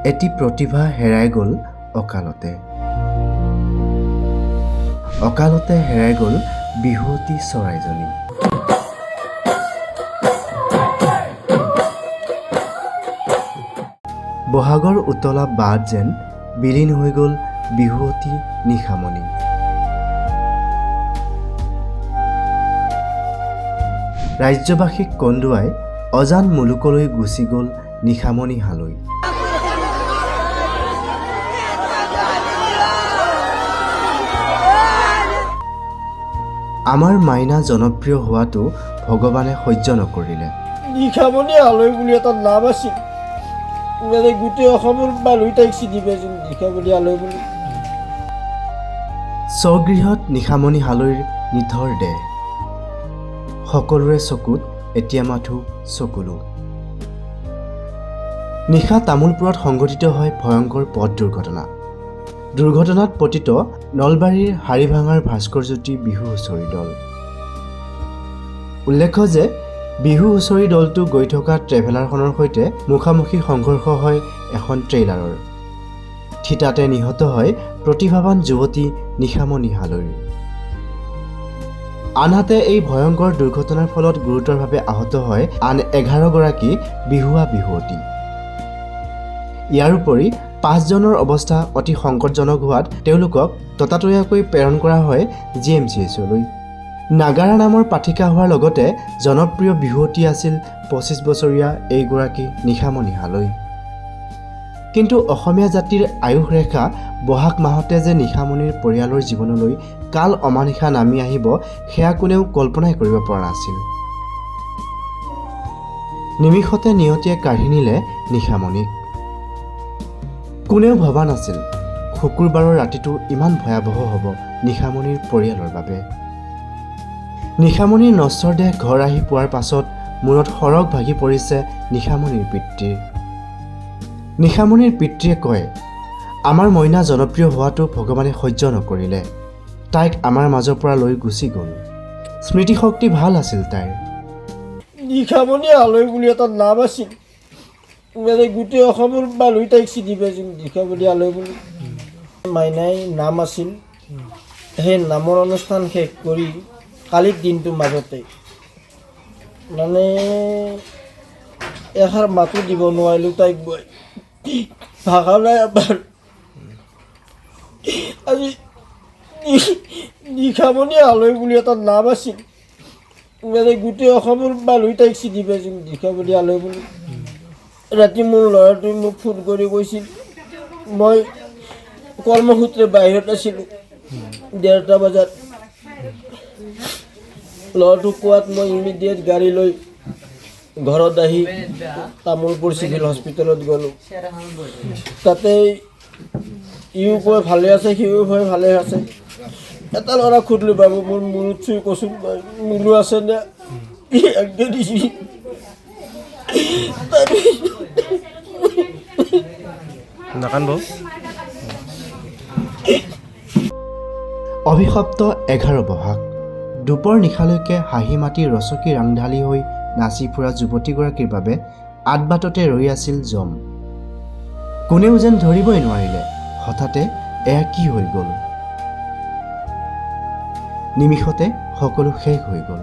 এটি প্ৰতিভা হেৰাই গ'ল অকালতে। অকালতে হেৰাই গ'ল বিহুৱতী চৰাইজনী। বহাগৰ উতলা বাট যেন বিলীন হৈ গ'ল বিহুৱতী নিশামণি। ৰাজ্যবাসীক কন্দুৱাই অজান মুলুকলৈ গুচি গ'ল নিশামণি হালৈ। আমাৰ মাইনা জনপ্ৰিয় হোৱাটো ভগৱানে সহ্য নকৰিলে। নিশামণি হালৈ বুলি এটা নাম আছিল, গোটেই অসমৰ মানুহ তাইক চিনি পাইছিল নিশামণি হালৈ বুলি। স্বগৃহত নিশামণি হালৈৰ নিথৰ দেহ। সকলোৰে চকুত এতিয়া মাথো চকুলো। নিশা তামোলপুৰত সংঘটিত হয় ভয়ংকৰ পথ দুৰ্ঘটনা। দুৰ্ঘটনাত পতিত নলবাৰীৰ হাৰিভাঙাৰ ভাস্কৰজ্যোতি বিহু হুঁচৰি দল। উল্লেখ্য যে বিহু হুঁচৰি দলটো গৈ থকা ট্ৰেভেলাৰখনৰ সৈতে মুখামুখি সংঘৰ্ষ হয় এখন ট্ৰেইলাৰৰ। থিতাতে নিহত হয় প্ৰতিভাৱান যুৱতী নিশামণি হালৈৰ। আনহাতে এই ভয়ংকৰ দুৰ্ঘটনাৰ ফলত গুৰুতৰভাৱে আহত হয় আন 11 গৰাকী বিহুৱা বিহুৱতী। ইয়াৰ উপৰি 5 জনৰ অৱস্থা অতি সংকটজনক হোৱাত তেওঁলোকক ততাতৈয়াকৈ প্ৰেৰণ কৰা হয় GMCHলৈ। নাগাৰা নামৰ পাঠিকা হোৱাৰ লগতে জনপ্ৰিয় বিহুৱতী আছিল 25 বছৰীয়া এইগৰাকী নিশামণি হালৈ। কিন্তু অসমীয়া জাতিৰ আয়ুস ৰেখা বহাগ মাহতে যে নিশামণিৰ পৰিয়ালৰ জীৱনলৈ কাল অমানিশা নামি আহিব সেয়া কোনেও কল্পনাই কৰিব পৰা নাছিল। নিমিষতে নিয়তিয়ে কাঢ়ি নিলে নিশামণিক। কোনেও ভবা নাছিল শুকুৰবাৰৰ ৰাতিটো ইমান ভয়াৱহ হ'ব নিশামণিৰ পৰিয়ালৰ বাবে। নিশামণিৰ নশ্বৰ দেহ ঘৰ আহি পোৱাৰ পাছত মূৰত সৰগ ভাগি পৰিছে নিশামণিৰ পিতৃৰ। নিশামণিৰ পিতৃয়ে কয়, আমাৰ মইনা জনপ্ৰিয় হোৱাটো ভগৱানে সহ্য নকৰিলে। তাইক আমাৰ মাজৰ পৰা লৈ গুচি গ'ল। স্মৃতিশক্তি ভাল আছিল তাইৰ। নিশামণি হালৈ বুলি এটা নাম আছিল, গোটেই অসমৰ মানুহ তাইক চিনি পাইছিল নিশামণি হালৈ বুলি। মাইনাই নাম আছিল, সেই নামৰ অনুষ্ঠান শেষ কৰি কালিৰ দিনটোৰ মাজতে মানে এষাৰ মাতো দিব নোৱাৰিলোঁ তাইক। মই ভাষা নাই আমাৰ। আজি নিশামণি হালৈ বুলি এটা নাম আছিল, গোটেই অসমৰ মানুহ তাইক চিনি পাইছিল নিশামণি হালৈ বুলি। ৰাতি মোৰ ল'ৰাটোৱে মোক ফোন কৰি কৈছিল, মই কৰ্মসূত্ৰে বাহিৰত আছিলোঁ 1:30 বজাত। ল'ৰাটোক কোৱাত মই ইমিডিয়েট গাড়ী লৈ ঘৰত আহি তামোলপুৰ চিভিল হস্পিটেলত গ'লোঁ। তাতে ইও কয় ভালে আছে, সিও কয় ভালে আছে। এটা ল'ৰা সুধিলোঁ, বাবু মোৰ মূৰত চুই কচোন মূলো আছে নে? একদম দিছি। অভিশপ্ত 11 বহাগ। দুপৰ নিশালৈকে হাঁহি মাতি ৰচকী ৰাংঢালী হৈ নাচি ফুৰা যুৱতীগৰাকীৰ বাবে আদবাটতে ৰৈ আছিল জম। কোনেও যেন ধৰিবই নোৱাৰিলে হঠাতে এয়া কি হৈ গ'ল। নিমিষতে সকলো শেষ হৈ গ'ল।